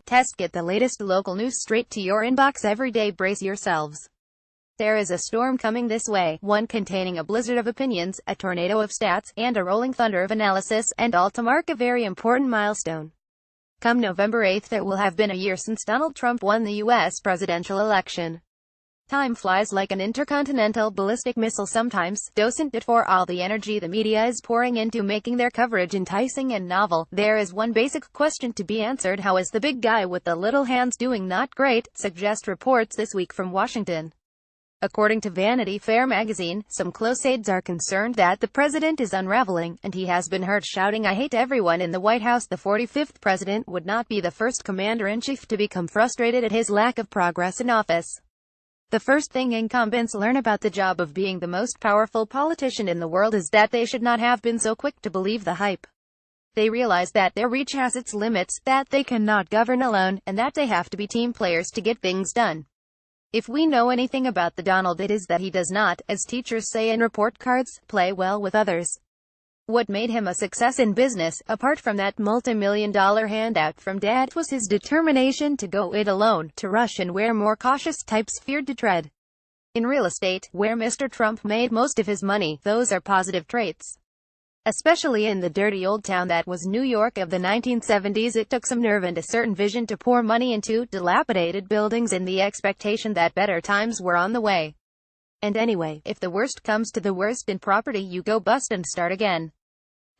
test. Get the latest local news straight to your inbox every day. Brace yourselves. There is a storm coming this way, one containing a blizzard of opinions, a tornado of stats, and a rolling thunder of analysis, and all to mark a very important milestone. Come November 8th, it will have been a year since Donald Trump won the U.S. presidential election. Time flies like an intercontinental ballistic missile sometimes, doesn't it? For all the energy the media is pouring into making their coverage enticing and novel, there is one basic question to be answered: how is the big guy with the little hands doing? Not great, suggest reports this week from Washington. According to Vanity Fair magazine, some close aides are concerned that the president is unraveling, and he has been heard shouting "I hate everyone" in the White House. The 45th president would not be the first commander-in-chief to become frustrated at his lack of progress in office. The first thing incumbents learn about the job of being the most powerful politician in the world is that they should not have been so quick to believe the hype. They realize that their reach has its limits, that they cannot govern alone, and that they have to be team players to get things done. If we know anything about the Donald, it is that he does not, as teachers say in report cards, play well with others. What made him a success in business, apart from that multi-million-dollar handout from Dad, was his determination to go it alone, to rush and where more cautious types feared to tread. In real estate, where Mr. Trump made most of his money, those are positive traits. Especially in the dirty old town that was New York of the 1970s, it took some nerve and a certain vision to pour money into dilapidated buildings in the expectation that better times were on the way. And anyway, if the worst comes to the worst in property, you go bust and start again.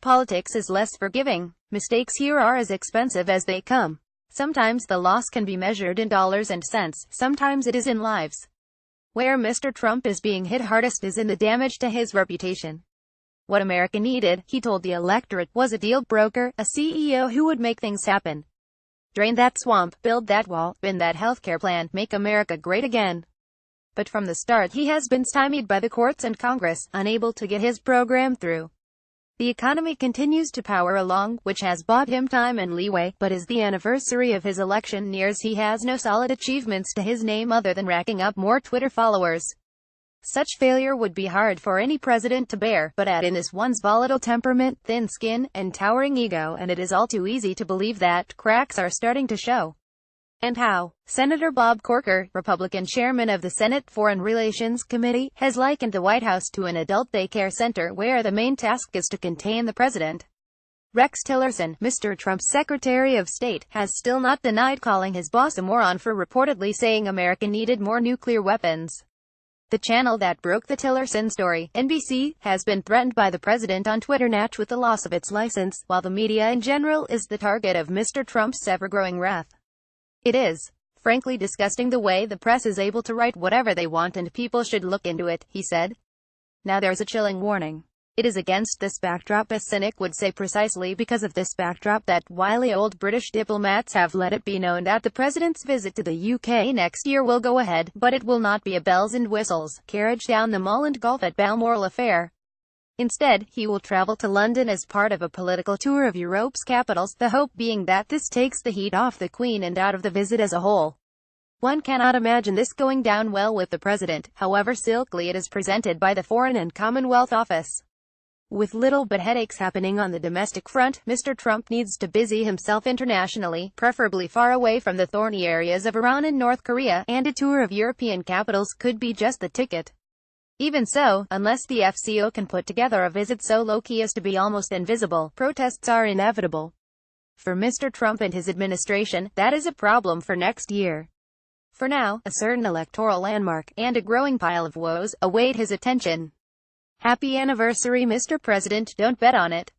Politics is less forgiving. Mistakes here are as expensive as they come. Sometimes the loss can be measured in dollars and cents, sometimes it is in lives. Where Mr. Trump is being hit hardest is in the damage to his reputation. What America needed, he told the electorate, was a deal broker, a CEO who would make things happen. Drain that swamp, build that wall, spin that healthcare plan, make America great again. But from the start he has been stymied by the courts and Congress, unable to get his program through. The economy continues to power along, which has bought him time and leeway, but as the anniversary of his election nears, he has no solid achievements to his name other than racking up more Twitter followers. Such failure would be hard for any president to bear, but add in this one's volatile temperament, thin skin, and towering ego, and it is all too easy to believe that cracks are starting to show. And how? Senator Bob Corker, Republican chairman of the Senate Foreign Relations Committee, has likened the White House to an adult daycare center where the main task is to contain the president. Rex Tillerson, Mr. Trump's Secretary of State, has still not denied calling his boss a moron for reportedly saying America needed more nuclear weapons. The channel that broke the Tillerson story, NBC, has been threatened by the president on Twitter Natch with the loss of its license, while the media in general is the target of Mr. Trump's ever-growing wrath. It is, frankly, disgusting the way the press is able to write whatever they want, and people should look into it, he said. Now there's a chilling warning. It is against this backdrop, a cynic would say, precisely because of this backdrop, that wily old British diplomats have let it be known that the president's visit to the UK next year will go ahead, but it will not be a bells and whistles, carriage down the Mall and golf at Balmoral affair. Instead, he will travel to London as part of a political tour of Europe's capitals, the hope being that this takes the heat off the Queen and out of the visit as a whole. One cannot imagine this going down well with the president, however silkily it is presented by the Foreign and Commonwealth Office. With little but headaches happening on the domestic front, Mr. Trump needs to busy himself internationally, preferably far away from the thorny areas of Iran and North Korea, and a tour of European capitals could be just the ticket. Even so, unless the FCO can put together a visit so low-key as to be almost invisible, protests are inevitable. For Mr. Trump and his administration, that is a problem for next year. For now, a certain electoral landmark, and a growing pile of woes, await his attention. Happy anniversary, Mr. President, don't bet on it.